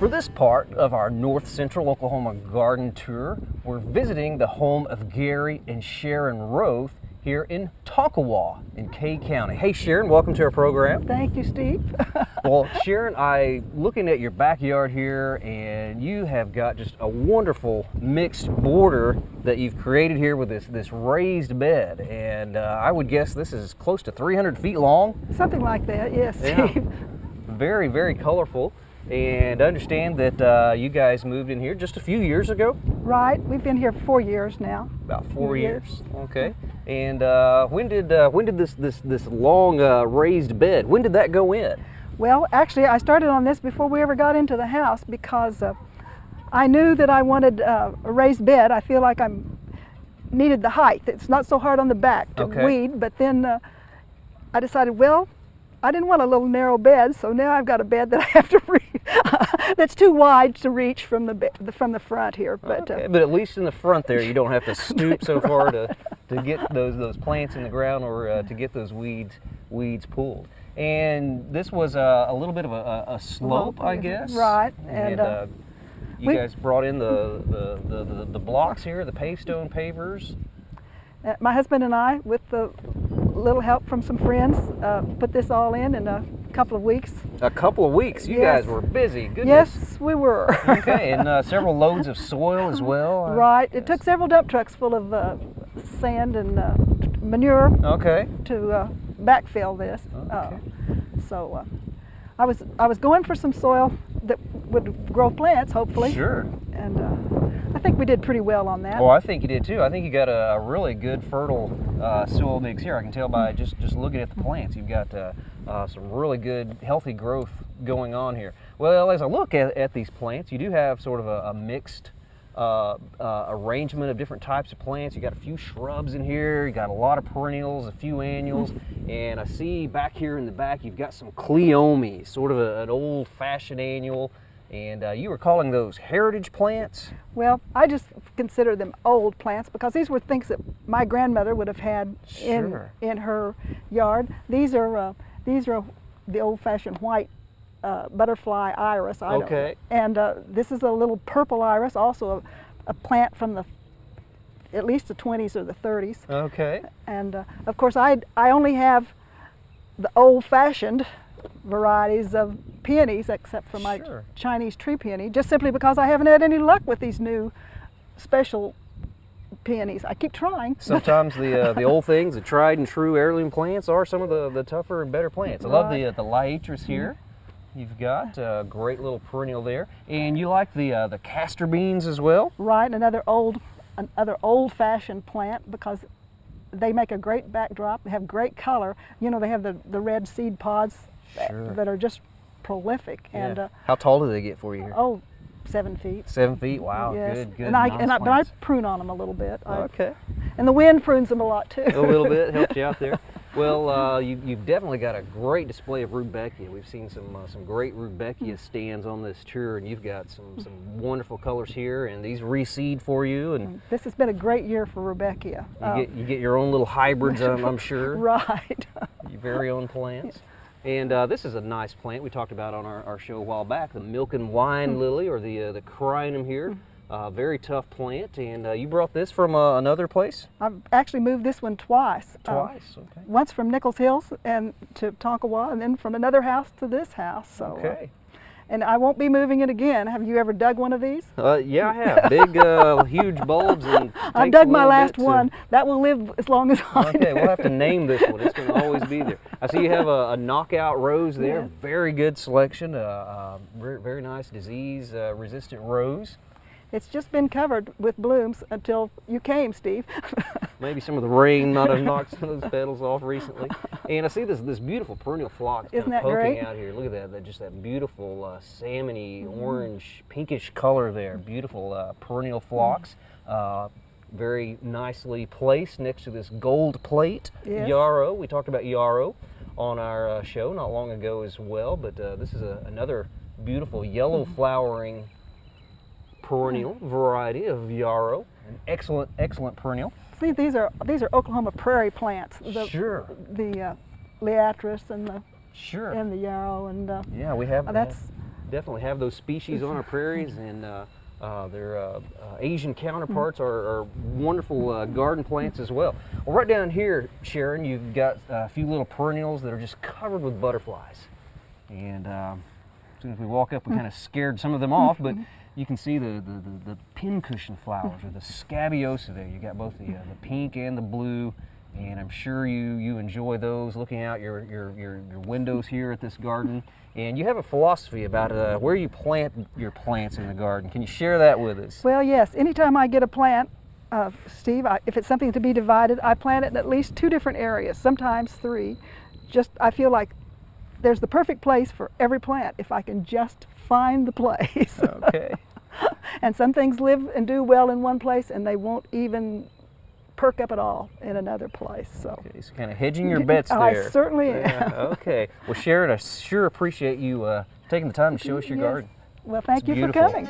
For this part of our North Central Oklahoma garden tour, we're visiting the home of Gary and Sharon Roth here in Tonkawa in Kay County. Hey Sharon, welcome to our program. Thank you, Steve. Well, Sharon, looking at your backyard here, and you have got just a wonderful mixed border that you've created here with this raised bed, and I would guess this is close to 300 feet long. Something like that, yes, Yeah. Steve. Very, very colorful. And I understand that you guys moved in here just a few years ago? Right, we've been here 4 years now. About 4 years. Okay. And when did this long raised bed, when did that go in? Well, actually, I started on this before we ever got into the house because I knew that I wanted a raised bed. I feel like I needed the height. It's not so hard on the back to weed, but then I decided, well, I didn't want a little narrow bed, so now I've got a bed that I have to that's too wide to reach from the front here. But okay, but at least in the front there, you don't have to stoop so far to get those plants in the ground or to get those weeds pulled. And this was a little bit of a slope, I guess. Right. And you guys brought in the blocks here, the pavestone pavers. My husband and I, with the little help from some friends, put this all in a couple of weeks. A couple of weeks? You guys were busy. Goodness. Yes, we were. Okay, and several loads of soil as well. Right. It took several dump trucks full of sand and manure to backfill this. Okay. So I was going for some soil that would grow plants, hopefully. Sure. And I think we did pretty well on that. Well, I think you did too. I think you got a really good fertile soil mix here. I can tell by just looking at the plants. You've got some really good healthy growth going on here. Well, as I look at these plants, you do have sort of a mixed arrangement of different types of plants. You got a few shrubs in here, you got a lot of perennials, a few annuals, and I see back here in the back you've got some Cleome, sort of an old-fashioned annual, and you were calling those heritage plants? Well, I just consider them old plants because these were things that my grandmother would have had in her yard. These are the old-fashioned white butterfly iris. And this is a little purple iris, also a plant from at least the 20s or the 30s. Okay. And of course I only have the old-fashioned varieties of peonies, except for my Chinese tree peony, just simply because I haven't had any luck with these new special peonies. I keep trying. Sometimes the old things, the tried and true heirloom plants, are some of the tougher and better plants. I love the Liatris here. You've got a great little perennial there, and you like the castor beans as well. Right, another old-fashioned plant because they make a great backdrop. They have great color. You know, they have the red seed pods that are just prolific. Yeah. And how tall do they get for you here? Oh, 7 feet. 7 feet. Wow. Yes. Good. But I prune on them a little bit. Okay. And the wind prunes them a lot too. A little bit helps you out there. Well, you've definitely got a great display of rudbeckia. We've seen some great rudbeckia stands on this tour, and you've got some wonderful colors here, and these reseed for you. And this has been a great year for rudbeckia. You get your own little hybrids, I'm sure. Right. Your very own plants. And this is a nice plant we talked about on our show a while back, the milk and wine lily, or the Crinum here. Very tough plant, and you brought this from another place? I've actually moved this one twice. Twice, okay. Once from Nichols Hills and to Tonkawa, and then from another house to this house. So, okay. And I won't be moving it again. Have you ever dug one of these? Yeah, I have. Big, huge bulbs. And I dug my last one. That will live as long as I Okay, we'll have to name this one. It's going to always be there. I see you have a knockout rose there. Yeah. Very good selection. Very nice disease-resistant rose. It's just been covered with blooms until you came, Steve. Maybe some of the rain might have knocked some of those petals off recently. And I see this beautiful perennial phlox kind of poking out here. Look at that, just that beautiful salmony, orange, pinkish color there. Beautiful perennial phlox. Very nicely placed next to this gold plate yarrow. We talked about yarrow on our show not long ago as well, but this is another beautiful yellow flowering perennial variety of yarrow. An excellent perennial. See, these are Oklahoma prairie plants. The Liatris and the and the yarrow, and yeah, we have that's definitely have those species on our prairies, and their Asian counterparts are wonderful garden plants as well. Well, right down here, Sharon, you've got a few little perennials that are just covered with butterflies. And as soon as we walk up, we kind of scared some of them off, but you can see the pincushion flowers, or the scabiosa there. You got both the pink and the blue, and I'm sure you enjoy those, looking out your windows here at this garden. And you have a philosophy about where you plant your plants in the garden. Can you share that with us? Well, yes. Anytime I get a plant, Steve, if it's something to be divided, I plant it in at least 2 different areas, sometimes 3. I feel like there's the perfect place for every plant if I can just find the place. Okay. And some things live and do well in one place, and they won't even perk up at all in another place. So, okay, so kind of hedging your bets there. I certainly am. Yeah, okay. Well, Sharon, I sure appreciate you taking the time to show us your garden. Well, thank you for coming.